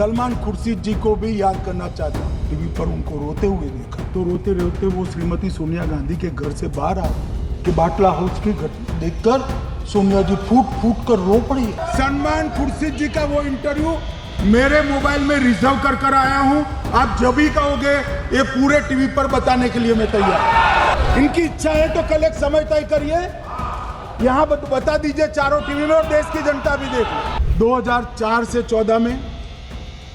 सलमान खुर्शीद जी को भी याद करना चाहता हूँ। टीवी पर उनको रोते हुए देखा तो रोते रोते वो श्रीमती सोनिया गांधी के घर से बाहर आ कि बाटला हाउस की घटना देखकर सोनिया जी फूट फूट कर रो पड़ी। सलमान खुर्शीद जी का वो इंटरव्यू मेरे मोबाइल में रिजर्व कर आया हूँ। आप जब भी कहोगे ये पूरे टीवी पर बताने के लिए मैं तैयार। इनकी इच्छा है तो कल एक समय तय करिए, यहाँ बता दीजिए चारों टीवी में, और देश की जनता भी देख। 2004 से 14 में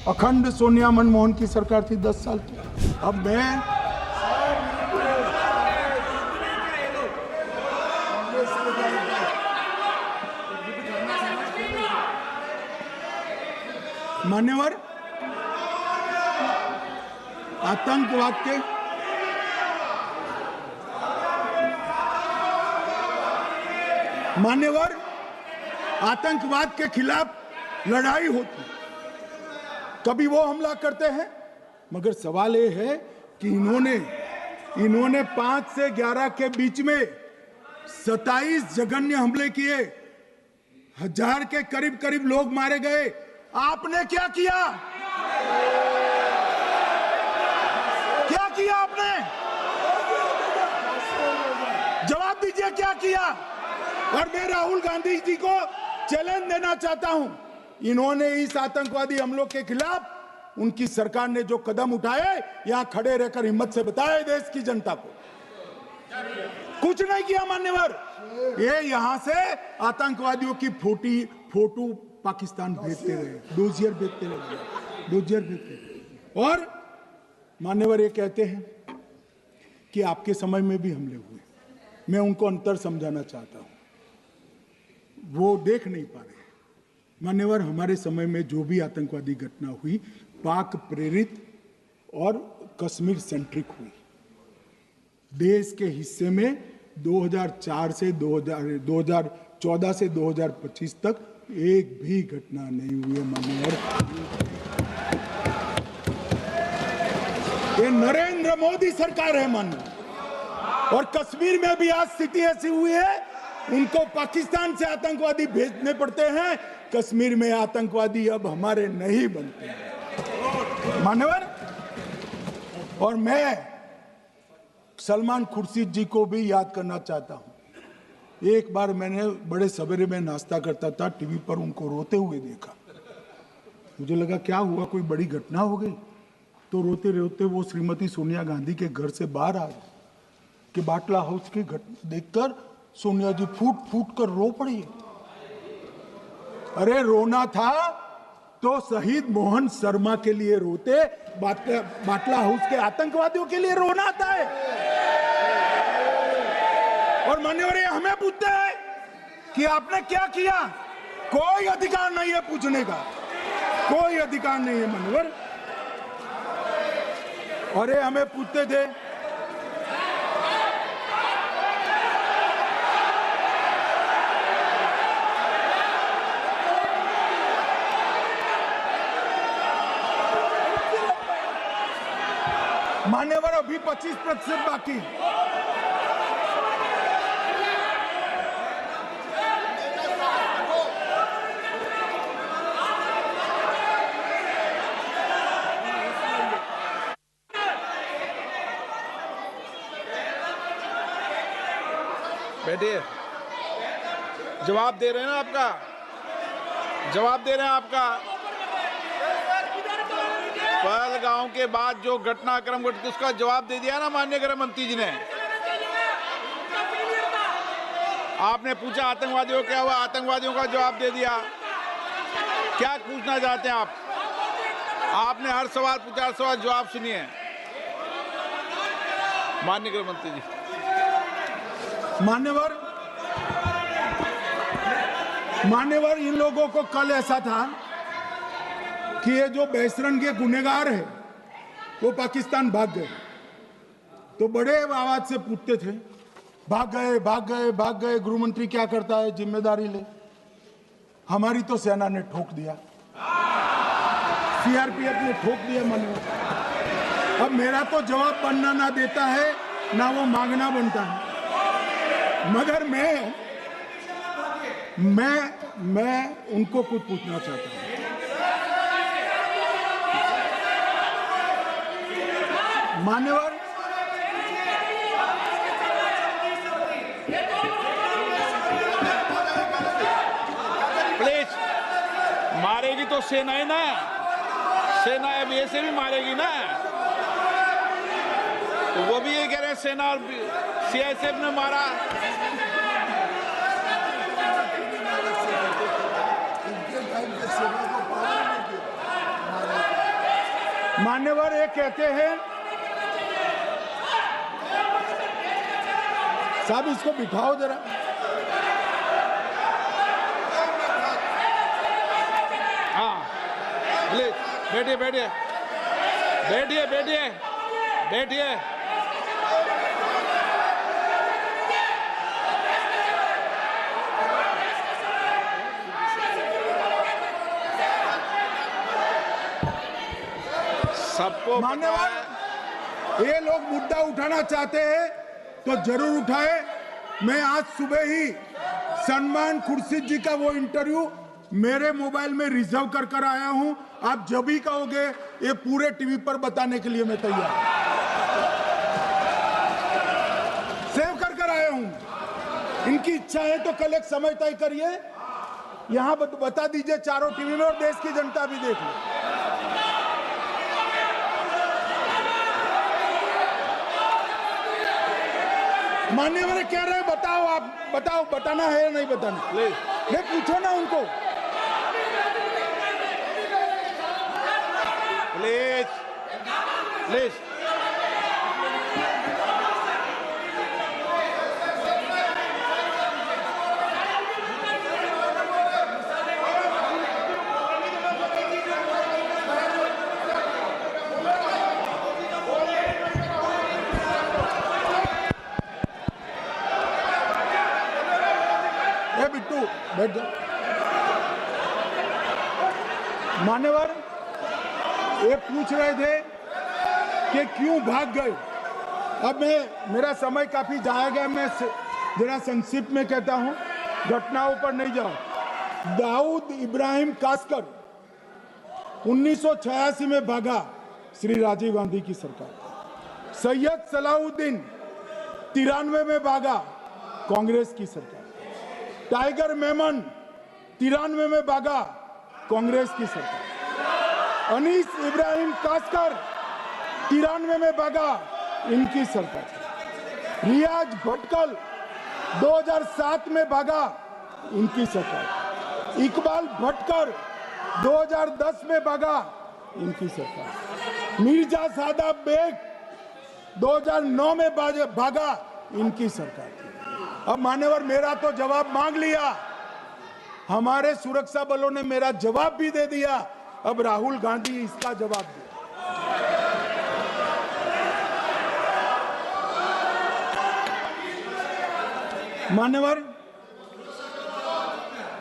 अखंड सोनिया मनमोहन की सरकार थी 10 साल की। अब मैं मान्यवर आतंकवाद के खिलाफ लड़ाई होती, कभी वो हमला करते हैं, मगर सवाल ये है कि इन्होंने 5 से 11 के बीच में 27 जघन्य हमले किए, 1000 के करीब लोग मारे गए। आपने क्या किया? क्या किया आपने? जवाब दीजिए, क्या किया? और मैं राहुल गांधी जी को चैलेंज देना चाहता हूं, इन्होंने इस आतंकवादी हमलों के खिलाफ उनकी सरकार ने जो कदम उठाए, यहां खड़े रहकर हिम्मत से बताए देश की जनता को। कुछ नहीं किया मान्यवर। ये यहां से आतंकवादियों की फोटो पाकिस्तान भेजते रहे, डोजियर भेजते रहे। और मान्यवर ये कहते हैं कि आपके समय में भी हमले हुए। मैं उनको अंतर समझाना चाहता हूं, वो देख नहीं पा रहे। मान्यवर, हमारे समय में जो भी आतंकवादी घटना हुई पाक प्रेरित और कश्मीर सेंट्रिक हुई। देश के हिस्से में 2014 से 2025 तक एक भी घटना नहीं हुई है मान्यवर। ये नरेंद्र मोदी सरकार है मान्यवर। और कश्मीर में भी आज स्थिति ऐसी हुई है, उनको पाकिस्तान से आतंकवादी भेजने पड़ते हैं। कश्मीर में आतंकवादी अब हमारे नहीं बनते हैं मान्यवर। और मैं सलमान खुर्शीद जी को भी याद करना चाहता हूं। एक बार मैंने बड़े सवेरे में नाश्ता करता था, टीवी पर उनको रोते हुए देखा। मुझे लगा क्या हुआ, कोई बड़ी घटना हो गई। तो रोते रोते वो श्रीमती सोनिया गांधी के घर से बाहर आ गए कि बाटला हाउस की घटना देखकर सोनिया जी फूट फूट कर रो पड़ी। अरे रोना था तो शहीद मोहन शर्मा के लिए रोते, बाटला हाउस के आतंकवादियों के लिए रोना आता है। और मान्यवर, हमें पूछते हैं कि आपने क्या किया। कोई अधिकार नहीं है पूछने का, कोई अधिकार नहीं है मान्यवर। और ये हमें पूछते थे मान्यवर, अभी 25% बाकी। बैठिए, जवाब दे रहे हैं ना, आपका जवाब दे रहे हैं। आपका पहलगांव के बाद जो घटनाक्रम घटित, उसका जवाब दे दिया ना माननीय गृह मंत्री जी ने। आपने पूछा आतंकवादियों क्या हुआ, आतंकवादियों का जवाब दे दिया। क्या पूछना चाहते हैं आप? आपने हर सवाल पूछा, हर सवाल जवाब सुनिए माननीय गृह मंत्री जी। मान्यवर, इन लोगों को कल ऐसा था कि ये जो बहसरन के गुनहगार है वो पाकिस्तान भाग गए। तो बड़े आवाज से पूछते थे, भाग गए। गृह मंत्री क्या करता है, जिम्मेदारी ले। हमारी तो सेना ने ठोक दिया, सीआरपीएफ ने ठोक दिया मान्यवर। अब मेरा तो जवाब बनना ना देता है ना वो मांगना बनता है। मगर मैं उनको कुछ पूछना चाहता हूं। मान्यवर प्लीज, मारेगी तो सेना है ना, सेना अब ऐसे भी मारेगी ना, तो वो भी ये कह रहे हैं सेना और सीआईएसएफ ने मारा। मान्यवर ये कहते हैं, साहब इसको बिठाओ जरा। हाँ प्लीज बैठिए बैठिए बैठिए बैठिए बैठिए। सबको मान्यवर ये लोग मुद्दा उठाना चाहते हैं तो जरूर उठाए। मैं आज सुबह ही सलमान खुर्शीद जी का वो इंटरव्यू मेरे मोबाइल में रिजर्व कर आया हूं। आप जब भी कहोगे ये पूरे टीवी पर बताने के लिए मैं तैयार हूं। सेव कर आया हूं। इनकी इच्छा है तो कल एक समय तय करिए, यहां बता दीजिए चारों टीवी में, और देश की जनता भी देख लो। मान्यवर कह रहे हैं बताओ, आप बताओ, बताना है या नहीं बताना? नहीं, पूछो ना उनको। प्लीज प्लीज बिट्टू बैठ जाओ। मान्यवर ये पूछ रहे थे कि क्यों भाग गए। अब मेरा समय काफी जाया गया, मैं जरा संक्षिप्त में कहता हूं, घटनाओं पर नहीं जाऊं। दाऊद इब्राहिम कासकर 1986 में भागा, श्री राजीव गांधी की सरकार। सैयद सलाउद्दीन 93 में भागा, कांग्रेस की सरकार। टाइगर मेमन 93 में भागा, कांग्रेस की सरकार। अनीस इब्राहिम कासकर 93 में भागा, इनकी सरकार। रियाज भटकल 2007 में भागा, इनकी सरकार। इकबाल भटकर 2010 में भागा, इनकी सरकार। मिर्जा सादाब बेग 2009 में भागा, इनकी सरकार। अब मान्यवर मेरा तो जवाब मांग लिया, हमारे सुरक्षा बलों ने मेरा जवाब भी दे दिया, अब राहुल गांधी इसका जवाब दे। मान्यवर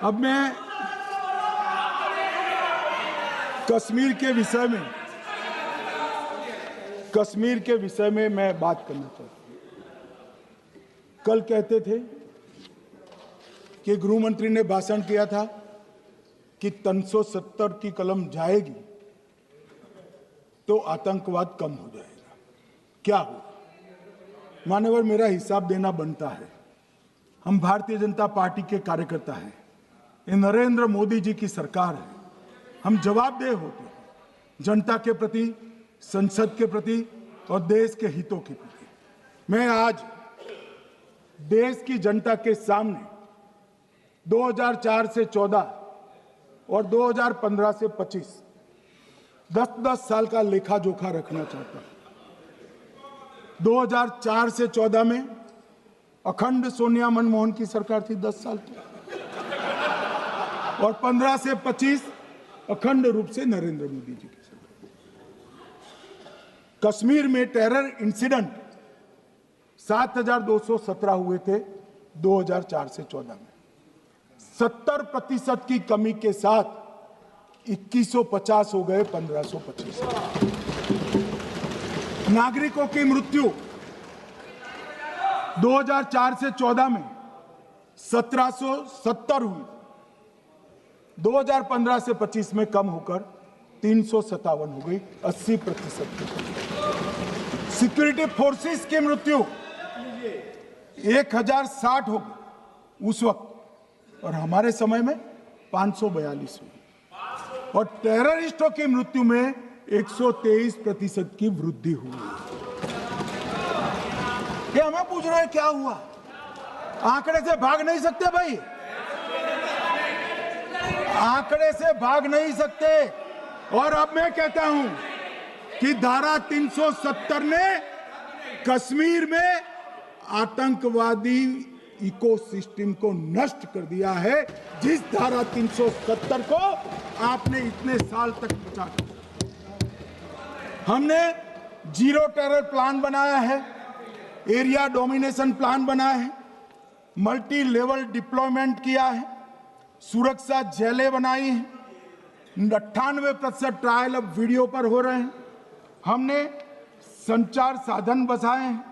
अब मैं कश्मीर के विषय में मैं बात करना चाहता हूं। कल कहते थे कि गृह मंत्री ने भाषण किया था कि 370 की कलम जाएगी तो आतंकवाद कम हो जाएगा। क्या हो? मान्यवर मेरा हिसाब देना बनता है। हम भारतीय जनता पार्टी के कार्यकर्ता हैं, ये नरेंद्र मोदी जी की सरकार है, हम जवाबदेह होते हैं जनता के प्रति, संसद के प्रति और देश के हितों के प्रति। मैं आज देश की जनता के सामने 2004 से 14 और 2015 से 25 10-10 साल का लेखा जोखा रखना चाहता हूं। 2004 से 14 में अखंड सोनिया मनमोहन की सरकार थी 10 साल की, और 15 से 25 अखंड रूप से नरेंद्र मोदी जी की सरकार। कश्मीर में टेरर इंसिडेंट 7217 हुए थे 2004 से 14 में। 70% की कमी के साथ 2150 हो गए 1525। नागरिकों की मृत्यु 2004 से 14 में 1770 हुई, 2015 से 25 में कम होकर 357 हो गई, 80%। सिक्योरिटी फोर्सेस की मृत्यु 1060 हो गई उस वक्त, और हमारे समय में 542 हुई, और टेररिस्टों की मृत्यु में 123% की वृद्धि हुई। ये हमें पूछ रहे हैं क्या हुआ? आंकड़े से भाग नहीं सकते भाई, आंकड़े से भाग नहीं सकते। और अब मैं कहता हूं कि धारा 370 ने कश्मीर में आतंकवादी इकोसिस्टम को नष्ट कर दिया है, जिस धारा 370 को आपने इतने साल तक बचा कर। हमने जीरो टेरर प्लान बनाया है, एरिया डोमिनेशन प्लान बनाया है, मल्टी लेवल डिप्लॉयमेंट किया है, सुरक्षा जेलें बनाई हैं, 98% ट्रायल अब वीडियो पर हो रहे हैं, हमने संचार साधन बसाए हैं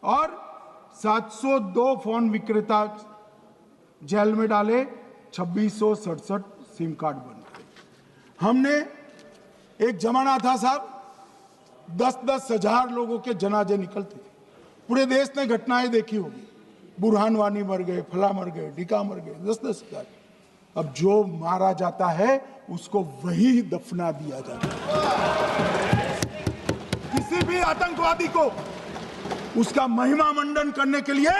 और 702 फोन विक्रेता जेल में डाले, 2667 सिम कार्ड बन गए। हमने, एक जमाना था साहब 10-10 हजार लोगों के जनाजे निकलते थे, पूरे देश ने घटनाएं देखी होगी, बुरहान वानी मर गए, फला मर गए, ढिका मर गए, 10-10 हजार। अब जो मारा जाता है उसको वही दफना दिया जाता है। किसी भी आतंकवादी को उसका महिमा मंडन करने के लिए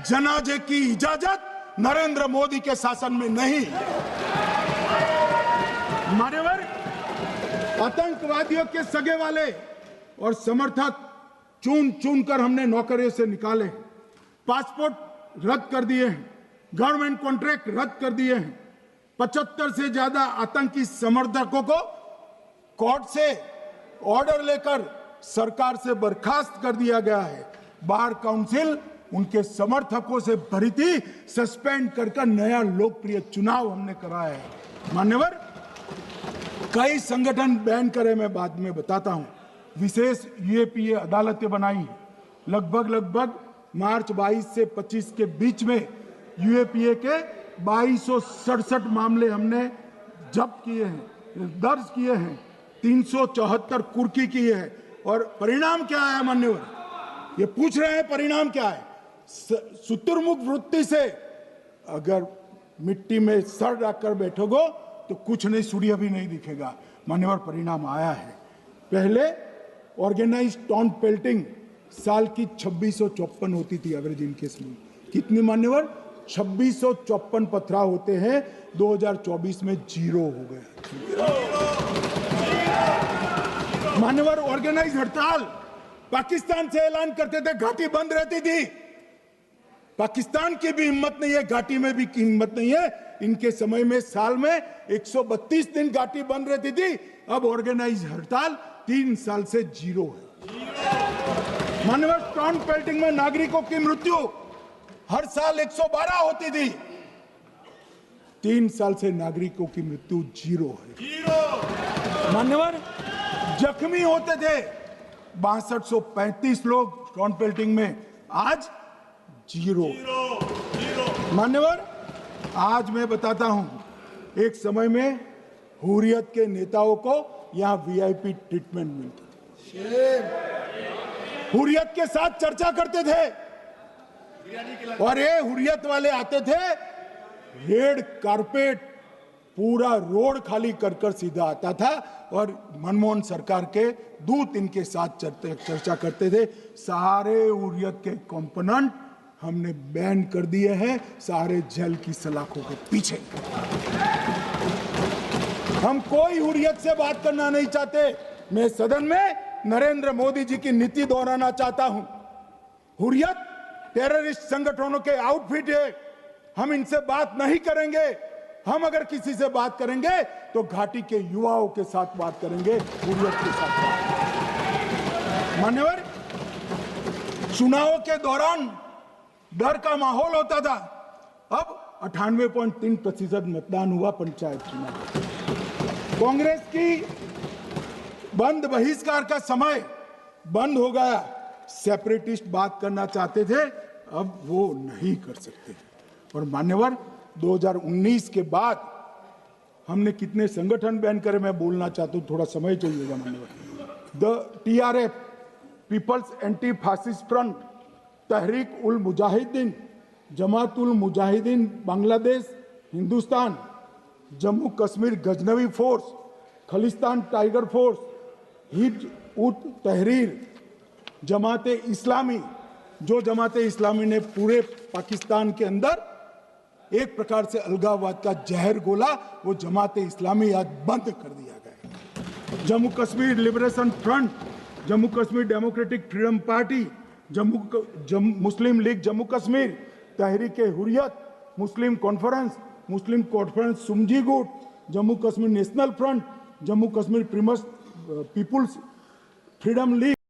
जनाजे की इजाजत नरेंद्र मोदी के शासन में नहीं। मान्यवर, आतंकवादियों के सगे वाले और समर्थक चुन चुन कर हमने नौकरियों से निकाले, पासपोर्ट रद्द कर दिए हैं, गवर्नमेंट कॉन्ट्रैक्ट रद्द कर दिए हैं, 75 से ज्यादा आतंकी समर्थकों को कोर्ट से ऑर्डर लेकर सरकार से बर्खास्त कर दिया गया है। बार काउंसिल उनके समर्थकों से भरी थी, सस्पेंड कर नया लोकप्रिय चुनाव हमने कराया है। मान्यवर, कई संगठन बैन करे, मैं बाद में बताता हूं। विशेष यूएपीए अदालतें बनाई हैं, लगभग मार्च 22 से 25 के बीच में यूएपीए के 2267 मामले हमने जब्त किए हैं, दर्ज किए हैं, 374 कुर्की किए हैं। और परिणाम क्या है मान्यवर? ये पूछ रहे हैं परिणाम क्या है? शुतुरमुख वृत्ति से अगर मिट्टी में सर रखकर बैठोगे तो कुछ नहीं, सूर्य भी नहीं दिखेगा। मान्यवर, परिणाम आया है। पहले ऑर्गेनाइज टाउन पेल्टिंग साल की 2654 होती थी एवरेज इनकेस में। कितनी मान्यवर? 2654 पथराव होते हैं, 2024 में 0 हो गए। मान्यवर, ऑर्गेनाइज हड़ताल पाकिस्तान से ऐलान करते थे, घाटी बंद रहती थी। पाकिस्तान की भी हिम्मत नहीं है, घाटी में भी हिम्मत नहीं है। इनके समय में साल में 132 दिन घाटी बंद रहती थी, अब ऑर्गेनाइज हड़ताल 3 साल से 0 है। मान्यवर, टाउन पेल्टिंग में नागरिकों की मृत्यु हर साल 112 होती थी, 3 साल से नागरिकों की मृत्यु 0 है। मान्यवर, जख्मी होते थे 6235 लोग टाउन पेल्टिंग में, आज 0। मान्यवर, आज मैं बताता हूं, एक समय में हुर्रियत के नेताओं को यहां वीआईपी ट्रीटमेंट मिलती थी, हुर्रियत के साथ चर्चा करते थे, और ये हुर्रियत वाले आते थे, रेड कारपेट पूरा रोड खाली कर सीधा आता था, और मनमोहन सरकार के दूत इनके साथ चर्चा करते थे। सारे हुर्रियत के कंपोनेंट हमने बैन कर दिए हैं, सारे जेल की सलाखों के पीछे। हम कोई हुर्रियत से बात करना नहीं चाहते। मैं सदन में नरेंद्र मोदी जी की नीति दोहराना चाहता हूं। हुर्रियत टेररिस्ट संगठनों के आउटफिट है, हम इनसे बात नहीं करेंगे। हम अगर किसी से बात करेंगे तो घाटी के युवाओं के साथ बात करेंगे, हुर्रियत के साथ बात। मान्यवर, चुनाव के दौरान डर का माहौल होता था, अब 98.3% मतदान हुआ पंचायत चुनाव। कांग्रेस की बंद बहिष्कार का समय बंद हो गया। सेपरेटिस्ट बात करना चाहते थे, अब वो नहीं कर सकते। और मान्यवर, 2019 के बाद हमने कितने संगठन बैन करे, मैं बोलना चाहता हूं, थोड़ा समय चाहिएगा मान्यवर। The TRF peoples anti fascist front, Tehreek ul Mujahideen, Jamaat ul Mujahideen Bangladesh Hindustan, Jammu Kashmir Ghaznavi force, Khalistan tiger force, Hizb ut Tahrir, जमाते इस्लामी। जो जमाते इस्लामी ने पूरे पाकिस्तान के अंदर एक प्रकार से अलगाववाद का जहर घोला, वो जमाते इस्लामी आज बंद कर दिया गया। Jammu Kashmir Liberation Front, Jammu Kashmir Democratic Freedom Party, Muslim League Jammu Kashmir, Tehreek Hurriyat, Muslim Conference Sumji गुट, Jammu Kashmir National Front, Jammu Kashmir Peoples Freedom league.